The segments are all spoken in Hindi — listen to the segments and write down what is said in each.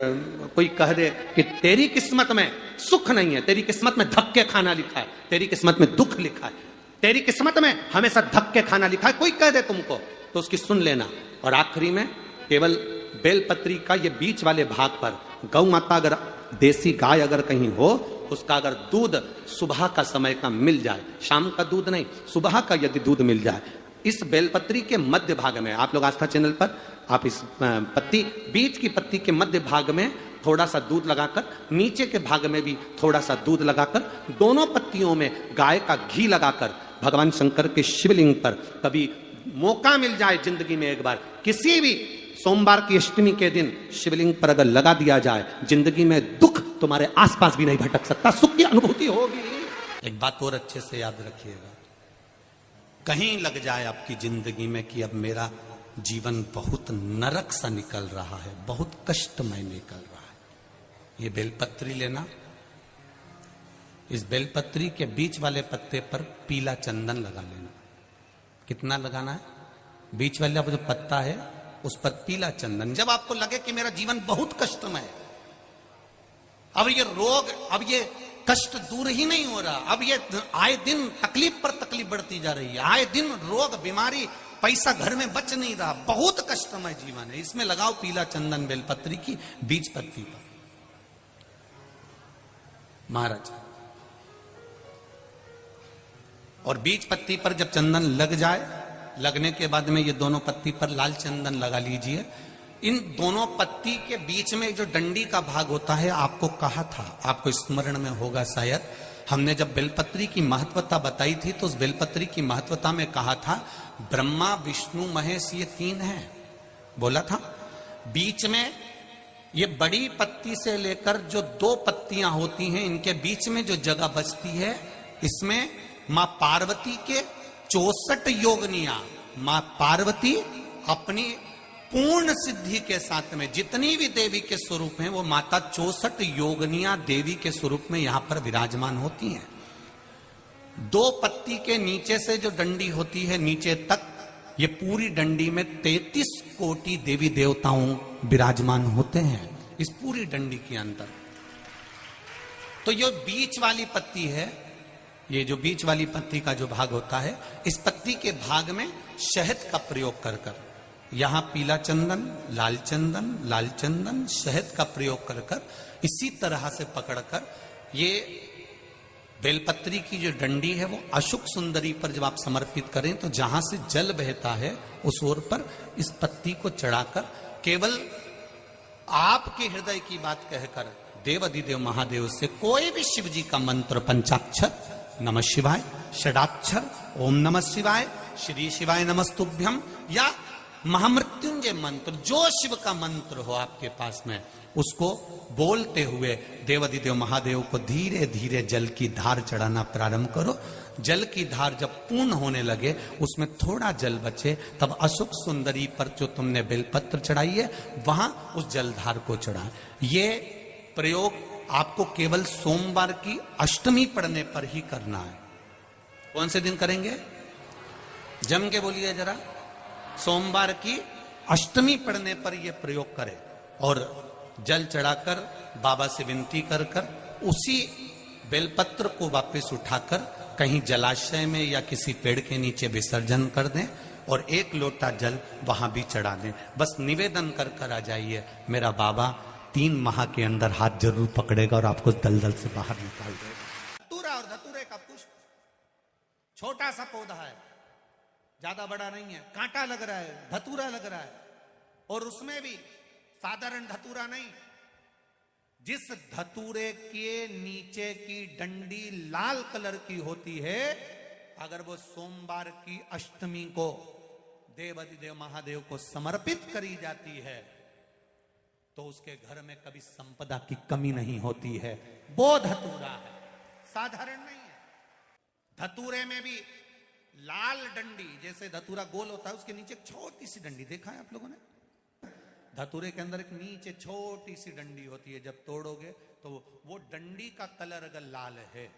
कोई कह दे कि तेरी किस्मत में सुख नहीं है, तेरी किस्मत में धक्के खाना लिखा है, तेरी किस्मत में दुख लिखा है, तेरी किस्मत में हमेशा धक्के खाना लिखा है, कोई कह दे तुमको तो उसकी सुन लेना। और आखिरी में केवल बेलपत्री का ये बीच वाले भाग पर गौ माता, अगर देसी गाय अगर कहीं हो, उसका अगर दूध सुबह का समय का मिल जाए, शाम का दूध नहीं, सुबह का यदि दूध मिल जाए, इस बेलपत्री के मध्य भाग में, आप लोग आस्था चैनल पर आप इस पत्ती, बीच की पत्ती के मध्य भाग में थोड़ा सा दूध लगाकर, नीचे के भाग में भी थोड़ा सा दूध लगाकर, दोनों पत्तियों में गाय का घी लगाकर भगवान शंकर के शिवलिंग पर कभी मौका मिल जाए जिंदगी में एक बार, किसी भी सोमवार की अष्टमी के दिन शिवलिंग पर अगर लगा दिया जाए, जिंदगी में दुख तुम्हारे आसपास भी नहीं भटक सकता, सुख की अनुभूति होगी। एक बात और अच्छे से याद रखिएगा, कहीं लग जाए आपकी जिंदगी में कि अब मेरा जीवन बहुत नरक सा निकल रहा है, बहुत कष्टमय निकल रहा है, ये बेलपत्री लेना, इस बेलपत्री के बीच वाले पत्ते पर पीला चंदन लगा लेना। कितना लगाना है? बीच वाला जो पत्ता है उस पर पीला चंदन। जब आपको लगे कि मेरा जीवन बहुत कष्टमय है, अब ये रोग, अब ये कष्ट दूर ही नहीं हो रहा, अब ये आए दिन तकलीफ पर तकलीफ बढ़ती जा रही है, आए दिन रोग बीमारी, पैसा घर में बच नहीं रहा, बहुत कष्टमय जीवन है, इसमें लगाओ पीला चंदन बेलपत्री की बीज पत्ती पर। महाराज, और बीज पत्ती पर जब चंदन लग जाए, लगने के बाद में ये दोनों पत्ती पर लाल चंदन लगा लीजिए। इन दोनों पत्ती के बीच में जो डंडी का भाग होता है, आपको कहा था, आपको स्मरण में होगा शायद, हमने जब बेलपत्री की महत्वता बताई थी तो उस बेलपत्री की महत्वता में कहा था ब्रह्मा विष्णु महेश ये तीन हैं, बोला था। बीच में ये बड़ी पत्ती से लेकर जो दो पत्तियां होती हैं, इनके बीच में जो जगह बचती है, इसमें मां पार्वती के 64 योगनियां, मां पार्वती अपनी पूर्ण सिद्धि के साथ में जितनी भी देवी के स्वरूप हैं, वो माता 64 योगनियां देवी के स्वरूप में यहां पर विराजमान होती हैं। दो पत्ती के नीचे से जो डंडी होती है नीचे तक, ये पूरी डंडी में 33 कोटि देवी देवताओं विराजमान होते हैं इस पूरी डंडी के अंदर। तो ये बीच वाली पत्ती है, ये जो बीच वाली पत्ती का जो भाग होता है, इस पत्ती के भाग में शहद का प्रयोग कर कर, यहां पीला चंदन, लाल चंदन, लाल चंदन, शहद का प्रयोग कर कर, इसी तरह से पकड़कर ये बेलपत्री की जो डंडी है वो अशुक सुंदरी पर जब आप समर्पित करें तो जहां से जल बहता है उस ओर पर इस पत्ती को चढ़ाकर केवल आपके हृदय की बात कहकर देवाधिदेव महादेव से कोई भी शिव जी का मंत्र, पंचाक्षर नमः शिवाय, षडाक्षर ओम नमः शिवाय, श्री शिवाय नमस्तुभ्यम, या महामृत्युंजय मंत्र, जो शिव का मंत्र हो आपके पास में, उसको बोलते हुए देवाधिदेव महादेव को धीरे धीरे जल की धार चढ़ाना प्रारंभ करो। जल की धार जब पूर्ण होने लगे, उसमें थोड़ा जल बचे, तब अशुक सुंदरी पर जो तुमने बेलपत्र चढ़ाई है वहां उस जलधार को चढ़ा। ये प्रयोग आपको केवल सोमवार की अष्टमी पढ़ने पर ही करना है। कौन से दिन करेंगे? जम के बोलिए जरा। सोमवार की अष्टमी पढ़ने पर यह प्रयोग करें और जल चढ़ाकर बाबा से विनती कर कर उसी बेलपत्र को वापस उठाकर कहीं जलाशय में या किसी पेड़ के नीचे विसर्जन कर दें और एक लोटा जल वहां भी चढ़ा दें। बस निवेदन कर कर आ जाइए, मेरा बाबा 3 माह के अंदर हाथ जरूर पकड़ेगा और आपको दलदल से बाहर निकाल देगा। धतूरा और धतूरे का पुष्प छोटा सा पौधा है, ज्यादा बड़ा नहीं है, कांटा लग रहा है, धतूरा लग रहा है, और उसमें भी साधारण धतूरा नहीं, जिस धतूरे के नीचे की डंडी लाल कलर की होती है, अगर वो सोमवार की अष्टमी को देवाधिदेव महादेव को समर्पित करी जाती है तो उसके घर में कभी संपदा की कमी नहीं होती है। वो धतूरा है, साधारण नहीं है। धतूरे में भी लाल डंडी, जैसे धतूरा गोल होता है उसके नीचे एक छोटी सी डंडी, देखा है आप लोगों ने? धतूरे के अंदर एक नीचे छोटी सी डंडी होती है, जब तोड़ोगे तो वो डंडी का कलर अगर लाल है,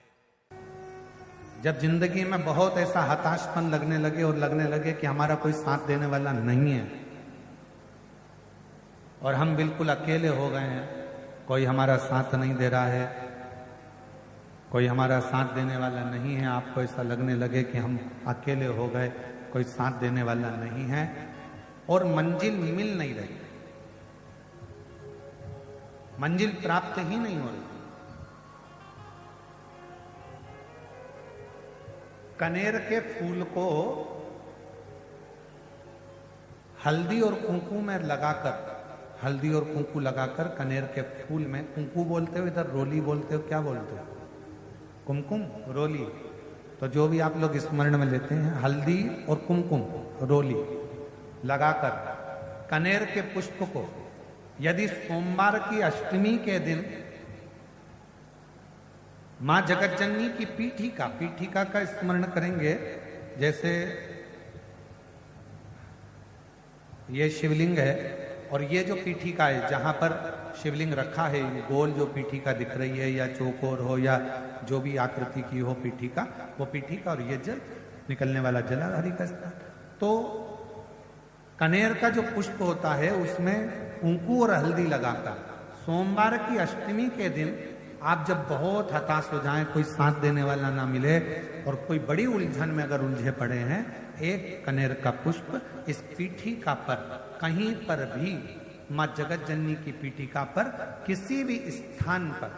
जब जिंदगी में बहुत ऐसा हताशपन लगने लगे और लगने लगे कि हमारा कोई साथ देने वाला नहीं है, और हम बिल्कुल अकेले हो गए हैं, कोई हमारा साथ नहीं दे रहा है, कोई हमारा साथ देने वाला नहीं है। आपको ऐसा लगने लगे कि हम अकेले हो गए, कोई साथ देने वाला नहीं है और मंजिल मिल नहीं रही, मंजिल प्राप्त ही नहीं हो रही। कनेर के फूल को हल्दी और कुंकू में लगाकर, हल्दी और कुंकू लगाकर कनेर के फूल में, कुंकू बोलते हो इधर, रोली बोलते हो, क्या बोलते हो? कुमकुम, रोली। तो जो भी आप लोग स्मरण में लेते हैं, हल्दी और कुमकुम, रोली लगाकर कनेर के पुष्प को यदि सोमवार की अष्टमी के दिन मां जगतजननी की पीठिका का स्मरण करेंगे। जैसे ये शिवलिंग है और ये जो पीठिका है जहां पर शिवलिंग रखा है, गोल जो पीठिका दिख रही है या चौकोर हो या जो भी आकृति की हो पीठिका, वो पीठिका और ये जल निकलने वाला जलाधारी का स्थान। तो कनेर का जो पुष्प होता है उसमें कुंकू और हल्दी लगाकर सोमवार की अष्टमी के दिन आप जब बहुत हताश हो जाएं, कोई साथ देने वाला ना मिले और कोई बड़ी उलझन में अगर उलझे पड़े हैं, एक कनेर का पुष्प इस पीठिका पर कहीं पर भी, मां जगत जननी की पीठिका पर किसी भी स्थान पर,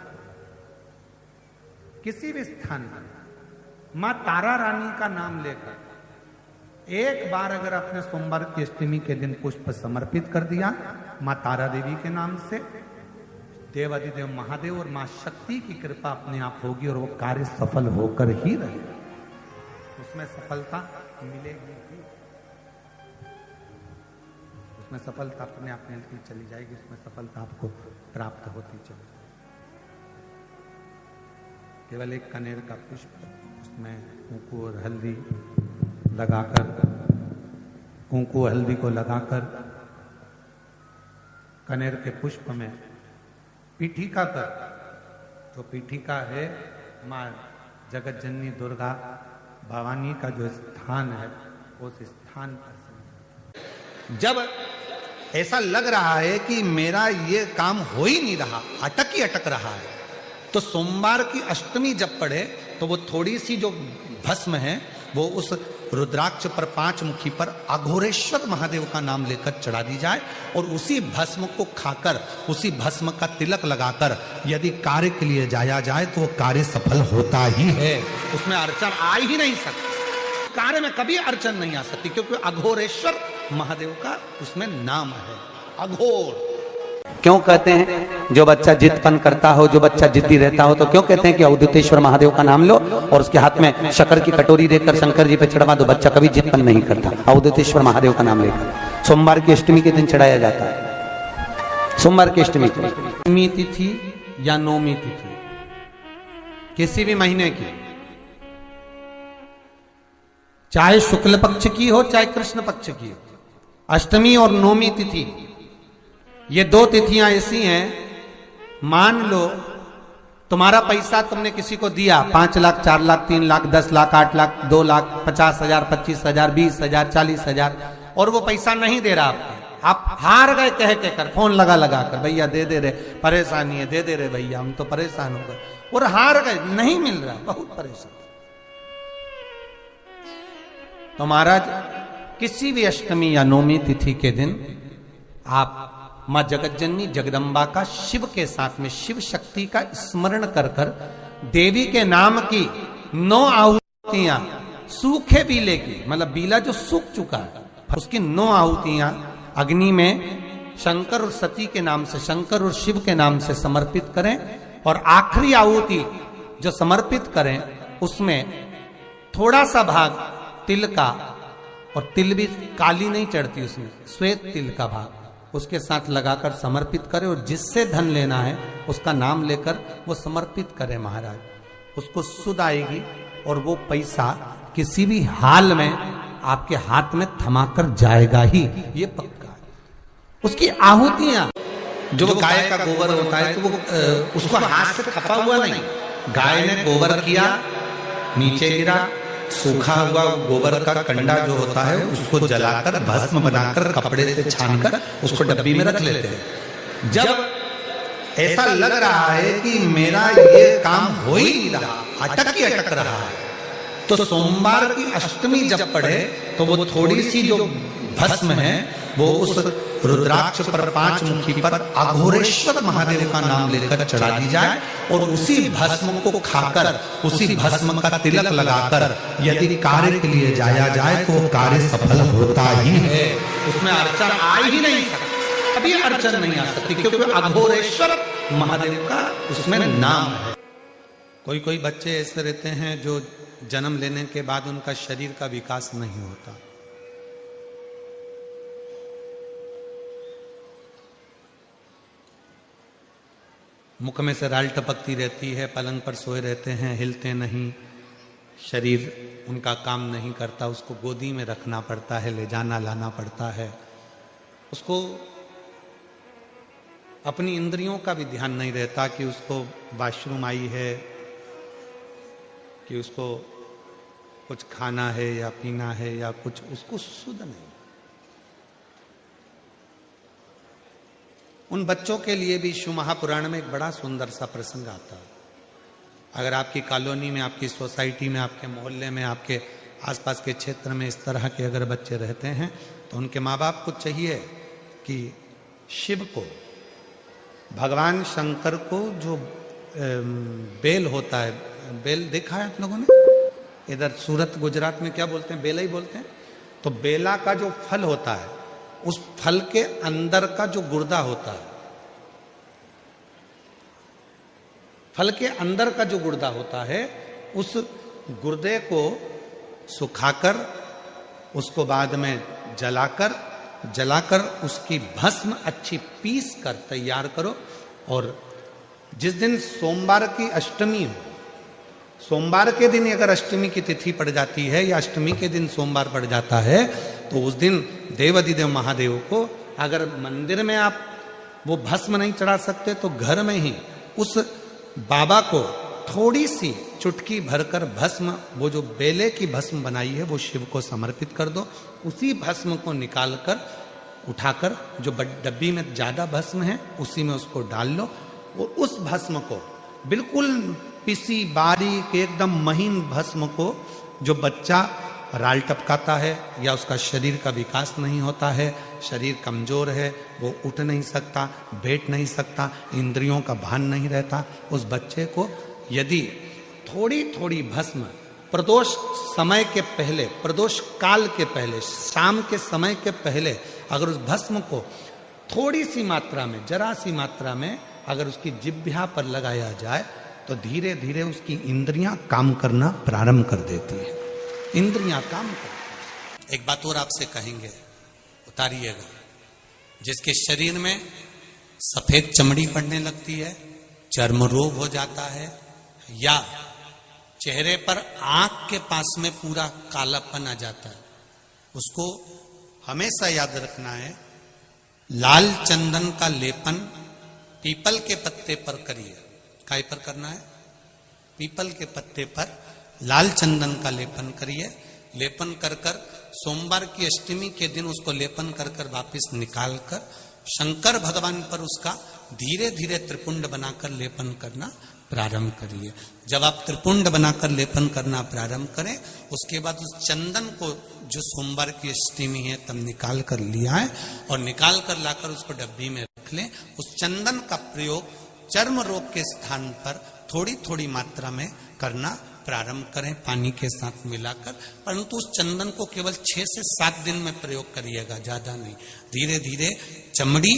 किसी भी स्थान पर मां तारा रानी का नाम लेकर एक बार अगर आपने सोमवार की अष्टमी के दिन पुष्प समर्पित कर दिया मां तारा देवी के नाम से, देवाधिदेव महादेव और मां शक्ति की कृपा अपने आप होगी और वो कार्य सफल होकर ही रहेगा, उसमें सफलता मिलेगी ही, उसमें सफलता अपने आप मिलती चली जाएगी, उसमें सफलता आपको प्राप्त होती चली जाएगी। केवल एक कनेर का पुष्प, उसमें कुंकू और हल्दी लगाकर, कुंकू हल्दी को लगाकर कनेर के पुष्प में पीठिका पर, जो पीठिका है मां जगत जननी दुर्गा भवानी का जो स्थान है, उस स्थान पर जब ऐसा लग रहा है कि मेरा ये काम हो ही नहीं रहा, अटक ही अटक रहा है, तो सोमवार की अष्टमी जब पड़े तो वो थोड़ी सी जो भस्म है वो उस रुद्राक्ष पर, पांच मुखी पर अघोरेश्वर महादेव का नाम लेकर चढ़ा दी जाए और उसी भस्म को खाकर, उसी भस्म का तिलक लगाकर यदि कार्य के लिए जाया जाए तो वो कार्य सफल होता ही है, उसमें अड़चन आ ही नहीं सकती, कार्य में कभी अड़चन नहीं आ सकती, क्योंकि अघोरेश्वर महादेव का उसमें नाम है, अघोर। क्यों कहते हैं जो बच्चा जिदपन करता हो, जो बच्चा जिद्दी रहता हो, तो क्यों कहते हैं कि अवधूतेश्वर महादेव का नाम लो और उसके हाथ में शक्कर की कटोरी देकर शंकर जी पे चढ़वा दो, बच्चा कभी जिदपन नहीं करता। अवधूतेश्वर महादेव का नाम लेकर सोमवार की अष्टमी के दिन चढ़ाया जाता है। सोमवार की अष्टमी तिथि या नौमी तिथि किसी भी महीने की, चाहे शुक्ल पक्ष की हो चाहे कृष्ण पक्ष की हो, अष्टमी और नौमी तिथि ये दो तिथियां ऐसी हैं, मान लो तुम्हारा पैसा तुमने किसी को दिया, 5 लाख, 4 लाख, 3 लाख, 10 लाख, 8 लाख, 2 लाख, 50,000, 25,000, 20,000, 40,000 और वो पैसा नहीं दे रहा आपको, आप हार गए कह के कर, फोन लगा लगा कर, भैया दे दे रहे, परेशानी है, दे दे रहे भैया, हम तो परेशान हो गए, और हार गए, नहीं मिल रहा, बहुत परेशान। तो महाराज किसी भी अष्टमी या नौमी तिथि के दिन आप मां जगतजननी जगदम्बा का शिव के साथ में, शिव शक्ति का स्मरण कर कर देवी के नाम की 9 आहुतियां, सूखे बीले की, मतलब बीला जो सूख चुका है उसकी 9 आहुतियां अग्नि में शंकर और सती के नाम से, शंकर और शिव के नाम से समर्पित करें और आखिरी आहुति जो समर्पित करें उसमें थोड़ा सा भाग तिल का, और तिल भी काली नहीं चढ़ती उसमें, श्वेत तिल का भाग उसके साथ लगाकर समर्पित करें और जिससे धन लेना है उसका नाम लेकर वो समर्पित करें महाराज, उसको सुध आएगी और वो पैसा किसी भी हाल में आपके हाथ में थमाकर जाएगा ही, ये पक्का है। उसकी आहुतियां जो गाय का गोबर होता है तो वो उसको हाथ से खपा हुआ नहीं, गाय ने गोबर किया, नीचे गिरा, सूखा हुआ गोबर का कंडा जो होता है उसको जलाकर भस्म बनाकर कपड़े से छानकर उसको डब्बी में रख लेते हैं। जब ऐसा लग रहा है कि मेरा ये काम हो ही नहीं रहा, अटक रहा है, तो सोमवार की अष्टमी जब पड़े तो वो थोड़ी सी जो भस्म है वो उस रुद्राक्ष पर 5 मुखी पर अघोरेश्वर महादेव का नाम लेकर चढ़ा दी जाए और उसी भस्म को खाकर, उसी भस्म का तिलक लगाकर यदि कार्य के लिए जाया जाए तो कार्य सफल होता ही है। उसमें अड़चन आ ही नहीं सकती, कभी अड़चन नहीं आ सकती, क्योंकि अघोरेश्वर महादेव का उसमें नाम है। कोई कोई बच्चे ऐसे रहते हैं जो जन्म लेने के बाद उनका शरीर का विकास नहीं होता। मुख में से राल टपकती रहती है, पलंग पर सोए रहते हैं, हिलते नहीं, शरीर उनका काम नहीं करता, उसको गोदी में रखना पड़ता है, ले जाना लाना पड़ता है। उसको अपनी इंद्रियों का भी ध्यान नहीं रहता कि उसको वॉशरूम आई है, कि उसको कुछ खाना है या पीना है या कुछ, उसको सुध नहीं। उन बच्चों के लिए भी शिव महापुराण में एक बड़ा सुंदर सा प्रसंग आता है। अगर आपकी कॉलोनी में, आपकी सोसाइटी में, आपके मोहल्ले में, आपके आसपास के क्षेत्र में इस तरह के अगर बच्चे रहते हैं तो उनके माँ बाप को चाहिए कि शिव को, भगवान शंकर को जो बेल होता है, बेल देखा है आप लोगों ने? इधर सूरत गुजरात में क्या बोलते हैं? बेला ही बोलते हैं। तो बेला का जो फल होता है, उस फल के अंदर का जो गुर्दा होता है, फल के अंदर का जो गुर्दा होता है, उस गुर्दे को सुखाकर उसको बाद में जलाकर उसकी भस्म अच्छी पीस कर तैयार करो। और जिस दिन सोमवार की अष्टमी हो, सोमवार के दिन अगर अष्टमी की तिथि पड़ जाती है या अष्टमी के दिन सोमवार पड़ जाता है तो उस दिन देवाधिदेव महादेव को, अगर मंदिर में आप वो भस्म नहीं चढ़ा सकते तो घर में ही उस बाबा को थोड़ी सी चुटकी भरकर भस्म, वो जो बेले की भस्म बनाई है वो शिव को समर्पित कर दो। उसी भस्म को निकालकर उठाकर, जो डब्बी में ज्यादा भस्म है उसी में उसको डाल लो और उस भस्म को बिल्कुल पिसी बारीक एकदम महीन भस्म को, जो बच्चा राल टपकाता है या उसका शरीर का विकास नहीं होता है, शरीर कमजोर है, वो उठ नहीं सकता, बैठ नहीं सकता, इंद्रियों का भान नहीं रहता, उस बच्चे को यदि थोड़ी थोड़ी भस्म प्रदोष समय के पहले, प्रदोष काल के पहले, शाम के समय के पहले अगर उस भस्म को थोड़ी सी मात्रा में, जरा सी मात्रा में अगर उसकी जिह्वा पर लगाया जाए तो धीरे धीरे उसकी इंद्रियां काम करना प्रारंभ कर देती है। इंद्रियां काम करती है। एक बात और आपसे कहेंगे, उतारिएगा। जिसके शरीर में सफेद चमड़ी पड़ने लगती है, चर्म रोग हो जाता है, या चेहरे पर आंख के पास में पूरा कालापन आ जाता है, उसको हमेशा याद रखना है, लाल चंदन का लेपन पीपल के पत्ते पर करिए। काय पर करना है? पीपल के पत्ते पर लाल चंदन का लेपन करिए। लेपन कर कर सोमवार की अष्टमी के दिन उसको लेपन कर कर वापिस निकाल कर शंकर भगवान पर उसका धीरे धीरे त्रिपुंड बनाकर लेपन करना प्रारंभ करिए। जब आप त्रिपुंड बनाकर लेपन करना प्रारंभ करें, उसके बाद उस चंदन को जो सोमवार की अष्टमी है तब निकाल कर लिया है और निकाल कर लाकर उसको डब्बी में रख लें। उस चंदन का प्रयोग चर्म रोग के स्थान पर थोड़ी थोड़ी मात्रा में करना प्रारंभ करें, पानी के साथ मिलाकर। परंतु उस चंदन को केवल 6 से 7 दिन में प्रयोग करिएगा, ज्यादा नहीं। धीरे धीरे चमड़ी,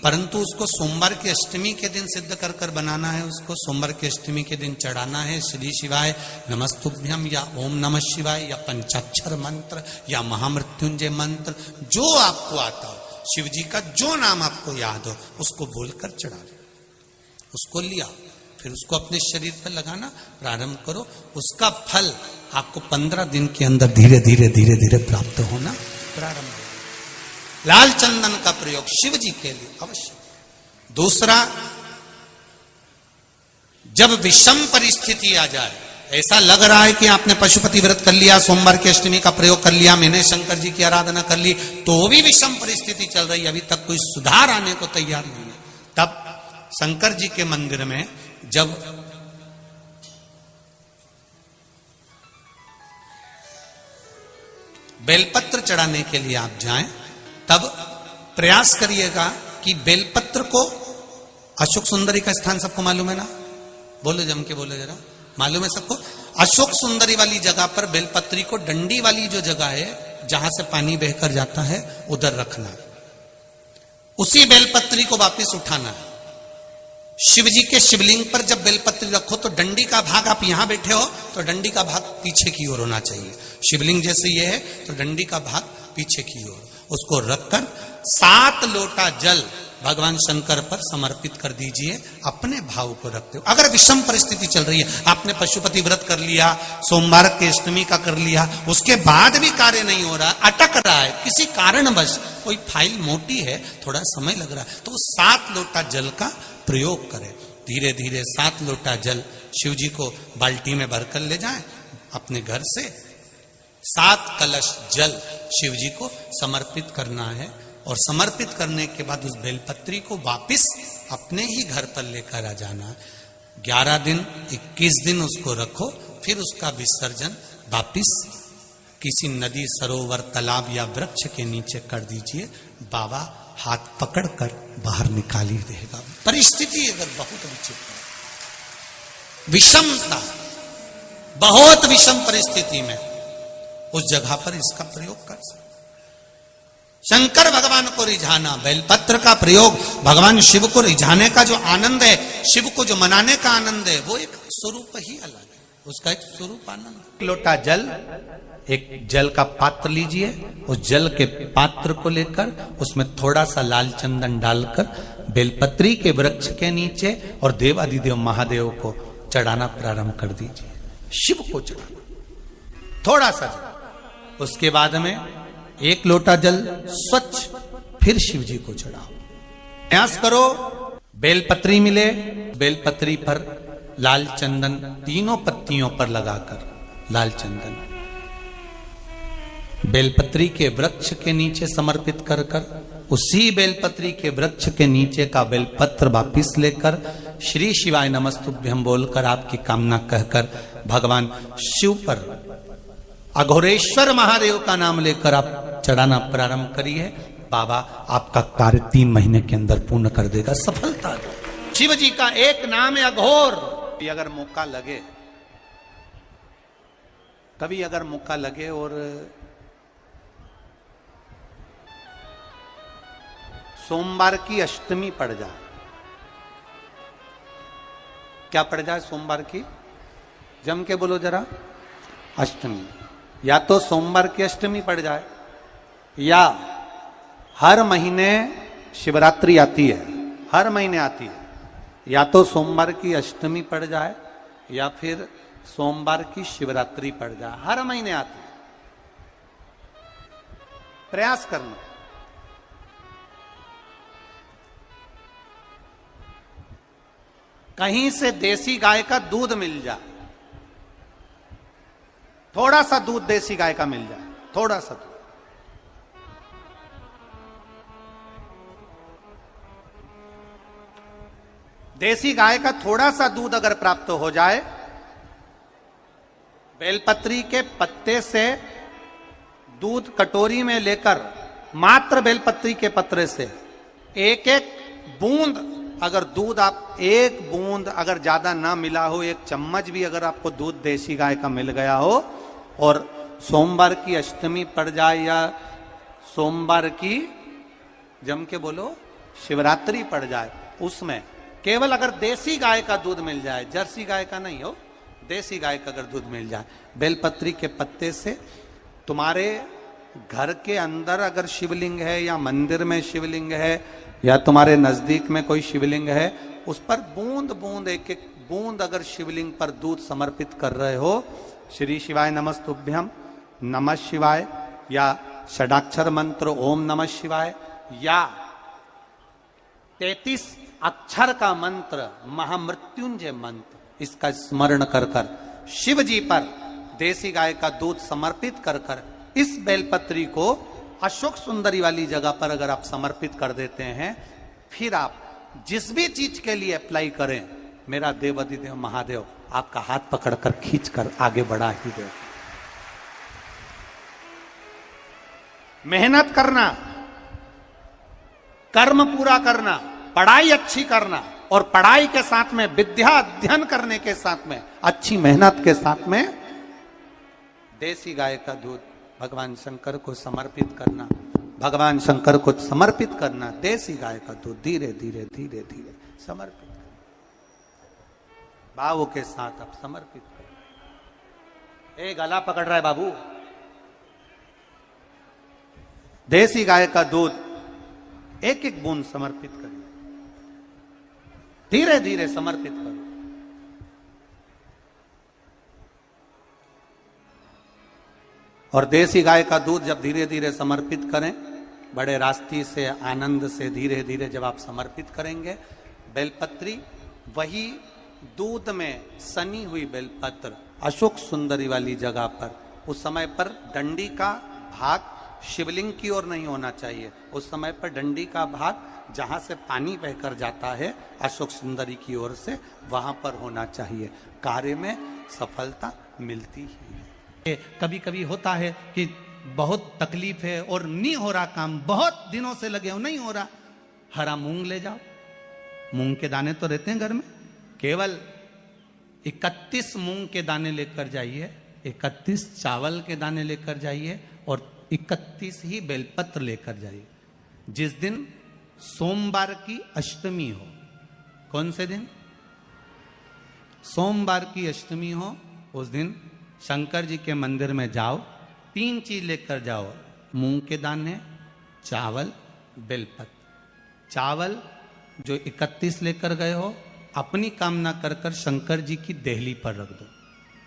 परंतु उसको सोमवार की अष्टमी के दिन सिद्ध कर कर बनाना है। उसको सोमवार की अष्टमी के दिन चढ़ाना है श्री शिवाय नमस्तुभ्यम या ओम नमः शिवाय या पंचाक्षर मंत्र या महामृत्युंजय मंत्र, जो आपको आता हो, शिव जी का जो नाम आपको याद हो उसको बोलकर चढ़ा दो। उसको लिया, फिर उसको अपने शरीर पर लगाना प्रारंभ करो। उसका फल आपको 15 दिन के अंदर धीरे धीरे धीरे धीरे प्राप्त होना प्रारंभ हो। लाल चंदन का प्रयोग शिव जी के लिए अवश्य। दूसरा, जब विषम परिस्थिति आ जाए, ऐसा लग रहा है कि आपने पशुपति व्रत कर लिया, सोमवार की अष्टमी का प्रयोग कर लिया, मैंने शंकर जी की आराधना कर ली, तो भी विषम परिस्थिति चल रही है, अभी तक कोई सुधार आने को तैयार नहीं है। तब शंकर जी के मंदिर में जब बेलपत्र चढ़ाने के लिए आप जाएं, तब प्रयास करिएगा कि बेलपत्र को, अशोक सुंदरी का स्थान सबको मालूम है ना, बोलो जम के बोलो जरा, मालूम है सबको? अशोक सुंदरी वाली जगह पर बेलपत्री को डंडी वाली जो जगह है जहां से पानी बहकर जाता है उधर रखना है, उसी बेलपत्री को वापस उठाना है। शिव जी के शिवलिंग पर जब बेलपत्री रखो तो डंडी का भाग, आप यहां बैठे हो तो डंडी का भाग पीछे की ओर होना चाहिए, शिवलिंग जैसे ये है तो डंडी का भाग पीछे की ओर, उसको रखकर 7 लोटा जल भगवान शंकर पर समर्पित कर दीजिए, अपने भाव को रखते हो। अगर विषम परिस्थिति चल रही है, आपने पशुपति व्रत कर लिया, सोमवार के अष्टमी का कर लिया, उसके बाद भी कार्य नहीं हो रहा, अटक रहा है किसी कारणवश, कोई फाइल मोटी है, थोड़ा समय लग रहा है, तो 7 लोटा जल का प्रयोग करें। धीरे धीरे 7 लोटा जल शिव जी को बाल्टी में भरकर ले जाएं अपने घर से। 7 कलश जल शिव जी को समर्पित करना है, और समर्पित करने के बाद उस बेलपत्री को वापस अपने ही घर पर लेकर आ जाना। 11 दिन 21 दिन उसको रखो, फिर उसका विसर्जन वापस किसी नदी, सरोवर, तालाब या वृक्ष के नीचे कर दीजिए। बाबा हाथ पकड़कर बाहर निकाल ही देगा। परिस्थिति अगर बहुत विचित्र, विषमता, बहुत विषम परिस्थिति में उस जगह पर इसका प्रयोग कर सकते। शंकर भगवान को रिझाना, बेलपत्र का प्रयोग भगवान शिव को रिझाने का जो आनंद है, शिव को जो मनाने का आनंद है, वो एक स्वरूप ही अलग है, उसका एक स्वरूप आनंद। एक लोटा जल, एक जल का पात्र लीजिए, उस जल के पात्र को लेकर उसमें थोड़ा सा लाल चंदन डालकर बेलपत्री के वृक्ष के नीचे और देवादिदेव महादेव को चढ़ाना प्रारंभ कर दीजिए। शिव को चढ़ाना थोड़ा सा जल, उसके बाद में 1 लोटा जल स्वच्छ फिर शिव जी को चढ़ाओ। प्रयास करो बेलपत्री मिले, बेलपत्री पर लाल चंदन तीनों पत्तियों पर लगाकर लाल चंदन बेलपत्री के वृक्ष के नीचे समर्पित कर कर उसी बेलपत्री के वृक्ष के नीचे का बेलपत्र वापिस लेकर श्री शिवाय नमस्तुभ्यं बोलकर आपकी कामना कहकर भगवान शिव पर, अघोरेश्वर महादेव का नाम लेकर आप चढ़ाना प्रारंभ करिए। बाबा आपका कार्य 3 महीने के अंदर पूर्ण कर देगा, सफलता दे। शिव जी का एक नाम है अघोर। अगर मौका लगे, कभी अगर मौका लगे और सोमवार की अष्टमी पड़ जाए, क्या पड़ जाए सोमवार की, जम के बोलो जरा, अष्टमी, या तो सोमवार की अष्टमी पड़ जाए, या हर महीने शिवरात्रि आती है, हर महीने आती है, या तो सोमवार की अष्टमी पड़ जाए या फिर सोमवार की शिवरात्रि पड़ जाए, हर महीने आती है। प्रयास करना। कहीं से देसी गाय का दूध मिल जाए, थोड़ा सा दूध देसी गाय का मिल जाए, थोड़ा सा दूध, देसी गाय का थोड़ा सा दूध अगर प्राप्त हो जाए, बेलपत्री के पत्ते से दूध कटोरी में लेकर, मात्र बेलपत्री के पत्रे से एक बूंद अगर दूध, आप 1 बूंद अगर ज्यादा ना मिला हो, 1 चम्मच भी अगर आपको दूध देसी गाय का मिल गया हो, और सोमवार की अष्टमी पड़ जाए या सोमवार की, जम के बोलो, शिवरात्रि पड़ जाए, उसमें केवल अगर देसी गाय का दूध मिल जाए, जर्सी गाय का नहीं हो, देसी गाय का अगर दूध मिल जाए, बेलपत्री के पत्ते से, तुम्हारे घर के अंदर अगर शिवलिंग है या मंदिर में शिवलिंग है या तुम्हारे नजदीक में कोई शिवलिंग है, उस पर बूंद बूंद, एक बूंद अगर शिवलिंग पर दूध समर्पित कर रहे हो, श्री शिवाय नमस्तुभ्यं, नमः शिवाय, या षडाक्षर मंत्र ओम नमः शिवाय, या 33 अक्षर का मंत्र महामृत्युंजय मंत्र, इसका स्मरण कर कर शिव जी पर देसी गाय का दूध समर्पित कर कर इस बेलपत्री को अशोक सुंदरी वाली जगह पर अगर आप समर्पित कर देते हैं, फिर आप जिस भी चीज के लिए अप्लाई करें, मेरा देवाधिदेव महादेव आपका हाथ पकड़कर खींचकर आगे बढ़ा ही दे। मेहनत करना, कर्म पूरा करना, पढ़ाई अच्छी करना, और पढ़ाई के साथ में विद्या अध्ययन करने के साथ में अच्छी मेहनत के साथ में देसी गाय का दूध भगवान शंकर को समर्पित करना, भगवान शंकर को समर्पित करना। देसी गाय का दूध धीरे धीरे धीरे धीरे समर्पित करना, भाव के साथ आप समर्पित करना। ए गला पकड़ रहा है बाबू। देसी गाय का दूध एक एक बूंद समर्पित करिए, धीरे धीरे समर्पित करो। और देसी गाय का दूध जब धीरे धीरे समर्पित करें, बड़े रास्ते से आनंद से धीरे धीरे जब आप समर्पित करेंगे, बेलपत्री वही दूध में सनी हुई बेलपत्र अशोक सुंदरी वाली जगह पर, उस समय पर डंडी का भाग शिवलिंग की ओर नहीं होना चाहिए, उस समय पर डंडी का भाग जहां से पानी बहकर जाता है अशोक सुंदरी की ओर से, वहां पर होना चाहिए। कार्य में सफलता मिलती ही। कभी कभी होता है कि बहुत तकलीफ है और नहीं हो रहा काम, बहुत दिनों से लगे हो नहीं हो रहा, हरा मूंग ले जाओ। मूंग के दाने तो रहते हैं घर में, केवल 31 मूंग के दाने लेकर जाइए, 31 चावल के दाने लेकर जाइए और 31 ही बेलपत्र लेकर जाइए। जिस दिन सोमवार की अष्टमी हो, कौन से दिन? सोमवार की अष्टमी हो, उस दिन शंकर जी के मंदिर में जाओ, 3 चीज लेकर जाओ, मूंग के दाने, चावल, बेलपत्र। चावल जो 31 लेकर गए हो, अपनी कामना कर कर शंकर जी की देहली पर रख दो,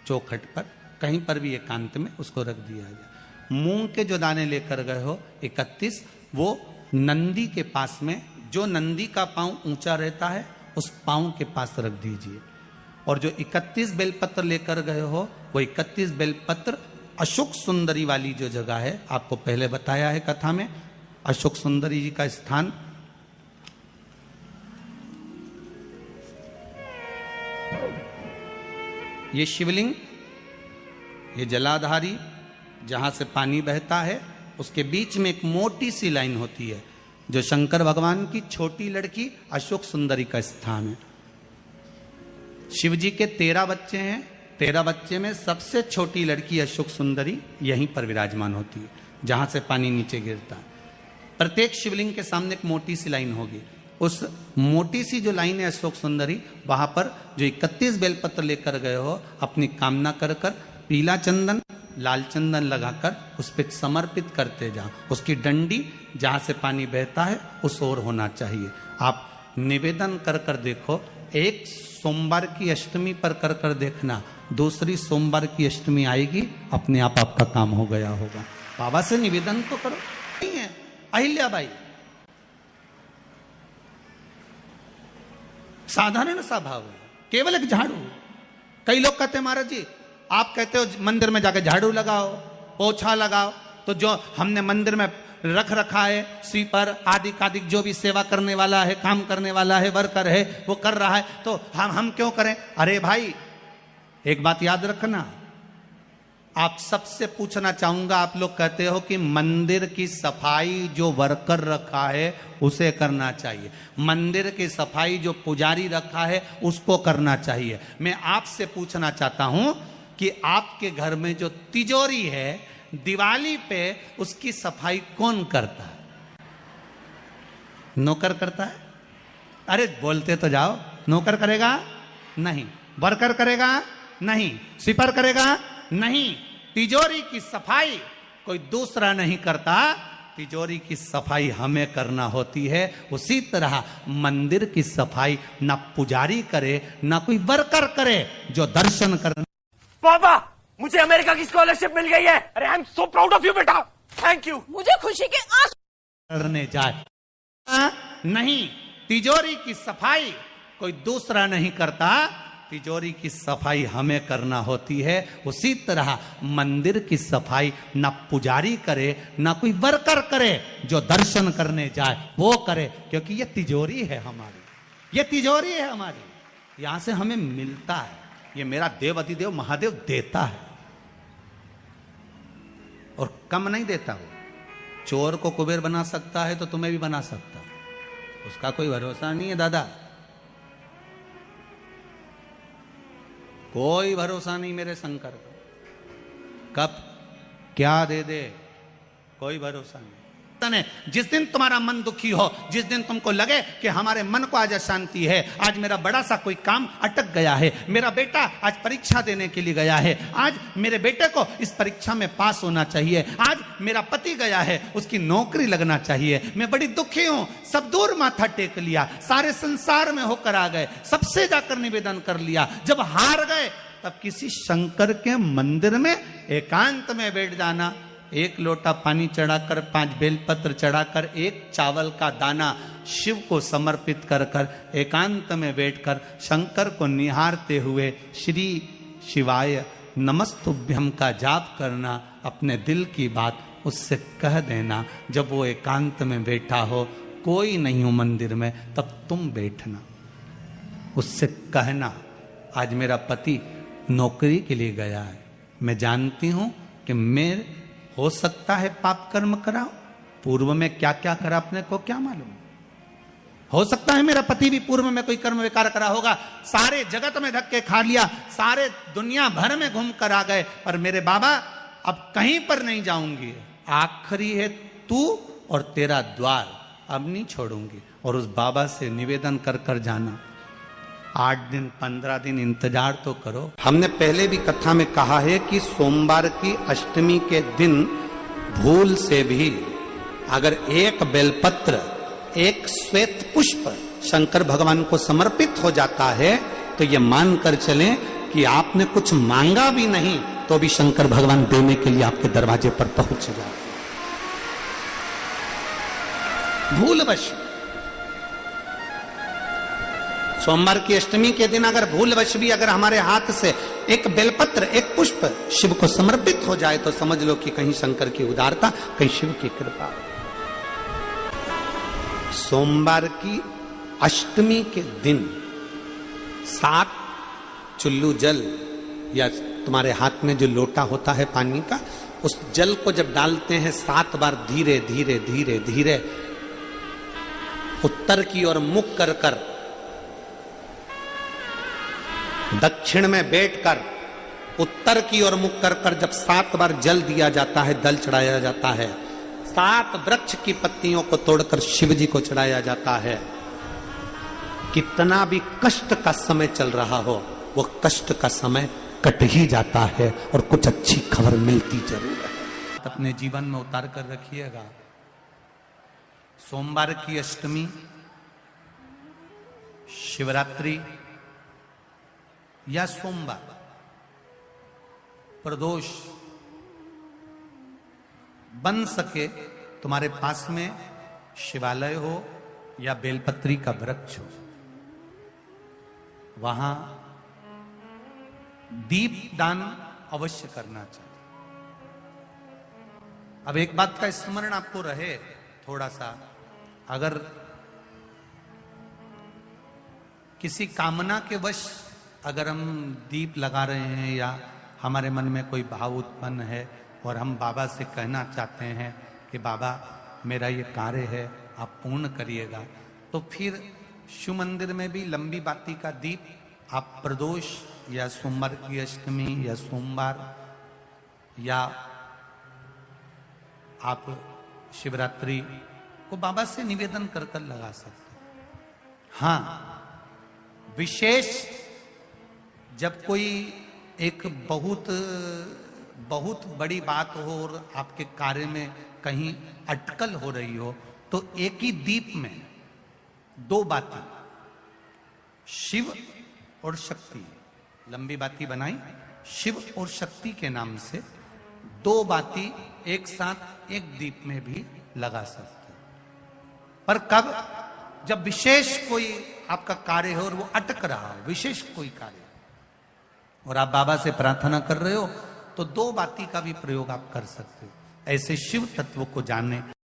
चौखट पर कहीं पर भी एकांत में उसको रख दिया जाए। मूंग के जो दाने लेकर गए हो 31, वो नंदी के पास में, जो नंदी का पांव ऊंचा रहता है उस पांव के पास रख दीजिए। और जो 31 बेलपत्र लेकर गए हो, वो 31 बेलपत्र अशोक सुंदरी वाली जो जगह है, आपको पहले बताया है कथा में, अशोक सुंदरी जी का स्थान ये शिवलिंग, ये जलाधारी जहां से पानी बहता है, उसके बीच में एक मोटी सी लाइन होती है जो शंकर भगवान की छोटी लड़की अशोक सुंदरी का स्थान है। शिव जी के 13 बच्चे हैं, 13 बच्चे में सबसे छोटी लड़की अशोक सुंदरी यहीं पर विराजमान होती है जहां से पानी नीचे गिरता है। प्रत्येक शिवलिंग के सामने एक मोटी सी लाइन होगी, उस मोटी सी जो लाइन है अशोक सुंदरी, वहां पर जो 31 बेलपत्र लेकर गए हो, अपनी कामना कर कर पीला चंदन लाल चंदन लगाकर उस पर समर्पित करते जाओ। उसकी डंडी जहां से पानी बहता है उस ओर होना चाहिए। आप निवेदन कर कर देखो, एक सोमवार की अष्टमी पर कर कर देखना, दूसरी सोमवार की अष्टमी आएगी, अपने आप आपका काम हो गया होगा। बाबा से निवेदन तो करो। नहीं है अहिल्याबाई, साधारण सा भाव है, केवल एक झाड़ू। कई लोग कहते हैं महाराज जी, आप कहते हो मंदिर में जाकर झाड़ू लगाओ, पोछा लगाओ, तो जो हमने मंदिर में रख रखा है स्वीपर आदि आदि, जो भी सेवा करने वाला है, काम करने वाला है, वर्कर है, वो कर रहा है, तो हम क्यों करें? अरे भाई, एक बात याद रखना, आप सबसे पूछना चाहूंगा, आप लोग कहते हो कि मंदिर की सफाई जो वर्कर रखा है उसे करना चाहिए, मंदिर की सफाई जो पुजारी रखा है उसको करना चाहिए। मैं आपसे पूछना चाहता हूं कि आपके घर में जो तिजोरी है, दिवाली पे उसकी सफाई कौन करता है? नौकर करता है? अरे बोलते तो जाओ। नौकर करेगा? नहीं। वर्कर करेगा? नहीं। स्वीपर करेगा? नहीं। तिजोरी की सफाई कोई दूसरा नहीं करता, तिजोरी की सफाई हमें करना होती है। उसी तरह मंदिर की सफाई ना पुजारी करे ना कोई वर्कर करे, जो दर्शन करने। पापा, मुझे अमेरिका की स्कॉलरशिप मिल गई है। अरे I am so proud of you बेटा, थैंक यू। मुझे खुशी के आंसू करने जाए नहीं, तिजोरी की सफाई कोई दूसरा नहीं करता, तिजोरी की सफाई हमें करना होती है, उसी तरह मंदिर की सफाई ना पुजारी करे ना कोई वर्कर करे, जो दर्शन करने जाए वो करे, क्योंकि ये तिजोरी है हमारी, ये तिजोरी है हमारी, यहां से हमें मिलता है, ये मेरा देव अधिदेव महादेव देता है और कम नहीं देता। वो चोर को कुबेर बना सकता है तो तुम्हें भी बना सकता, उसका कोई भरोसा नहीं है दादा, कोई भरोसा नहीं मेरे शंकर का, कब क्या दे दे कोई भरोसा नहीं। जिस दिन तुम्हारा मन दुखी हो, जिस दिन तुमको लगे कि हमारे मन को आज अशांति है, आज मेरा बड़ा सा कोई काम अटक गया है, मेरा बेटा आज परीक्षा देने के लिए गया है, आज मेरे बेटे को इस परीक्षा में पास होना चाहिए, आज मेरा पति गया है उसकी नौकरी लगना चाहिए, मैं बड़ी दुखी हूं, सब दूर माथा टेक लिया, सारे संसार में होकर आ गए, सबसे जाकर निवेदन कर लिया, जब हार गए तब किसी शंकर के मंदिर में एकांत में बैठ जाना, एक लोटा पानी चढ़ाकर, 5 बेलपत्र चढ़ाकर, एक चावल का दाना शिव को समर्पित कर कर एकांत में बैठकर शंकर को निहारते हुए श्री शिवाय नमस्तुभ्यम का जाप करना, अपने दिल की बात उससे कह देना। जब वो एकांत में बैठा हो, कोई नहीं हो मंदिर में, तब तुम बैठना, उससे कहना आज मेरा पति नौकरी के लिए गया है, मैं जानती हूं कि मैं हो सकता है पाप कर्म कराओ, पूर्व में क्या क्या करा अपने को क्या मालूम, हो सकता है मेरा पति भी पूर्व में कोई कर्म विकार करा होगा, सारे जगत में धक्के खा लिया, सारे दुनिया भर में घूम कर आ गए, पर मेरे बाबा अब कहीं पर नहीं जाऊंगी, आखिरी है तू और तेरा द्वार, अब नहीं छोड़ूंगी। और उस बाबा से निवेदन कर कर जाना, 8 दिन 15 दिन इंतजार तो करो। हमने पहले भी कथा में कहा है कि सोमवार की अष्टमी के दिन भूल से भी अगर एक बेलपत्र, एक श्वेत पुष्प शंकर भगवान को समर्पित हो जाता है, तो ये मानकर चलें कि आपने कुछ मांगा भी नहीं तो भी शंकर भगवान देने के लिए आपके दरवाजे पर पहुंच जाए। भूलवश सोमवार की अष्टमी के दिन अगर भूलवश भी अगर हमारे हाथ से एक बेलपत्र, एक पुष्प शिव को समर्पित हो जाए, तो समझ लो कि कहीं शंकर की उदारता, कहीं शिव की कृपा। सोमवार की अष्टमी के दिन 7 चुल्लू जल या तुम्हारे हाथ में जो लोटा होता है पानी का, उस जल को जब डालते हैं 7 बार धीरे धीरे धीरे धीरे उत्तर की ओर मुख कर कर, दक्षिण में बैठकर उत्तर की ओर मुख कर कर जब 7 बार जल दिया जाता है, दल चढ़ाया जाता है, 7 वृक्ष की पत्तियों को तोड़कर शिव जी को चढ़ाया जाता है, कितना भी कष्ट का समय चल रहा हो, वो कष्ट का समय कट ही जाता है और कुछ अच्छी खबर मिलती जरूर है। अपने जीवन में उतार कर रखिएगा। सोमवार की अष्टमी, शिवरात्रि या सोमवार, प्रदोष, बन सके तुम्हारे पास में शिवालय हो या बेलपत्री का वृक्ष हो, वहां दीप दान अवश्य करना चाहिए। अब एक बात का स्मरण आपको रहे थोड़ा सा, अगर किसी कामना के वश अगर हम दीप लगा रहे हैं या हमारे मन में कोई भाव उत्पन्न है और हम बाबा से कहना चाहते हैं कि बाबा मेरा ये कार्य है आप पूर्ण करिएगा, तो फिर शिव मंदिर में भी लंबी बाती का दीप आप प्रदोष या सोमवार की अष्टमी या सोमवार या आप शिवरात्रि को बाबा से निवेदन कर कर लगा सकते हैं। हाँ, विशेष जब कोई एक बहुत बड़ी बात हो और आपके कार्य में कहीं अटकल हो रही हो, तो एक ही दीप में 2 बाती, शिव और शक्ति, लंबी बाती बनाई शिव और शक्ति के नाम से, 2 बाती एक साथ एक दीप में भी लगा सकते हैं। पर कब? जब विशेष कोई आपका कार्य हो और वो अटक रहा हो, विशेष कोई कार्य, और आप बाबा से प्रार्थना कर रहे हो तो दो बाती का भी प्रयोग आप कर सकते हो। ऐसे शिव तत्व को जानने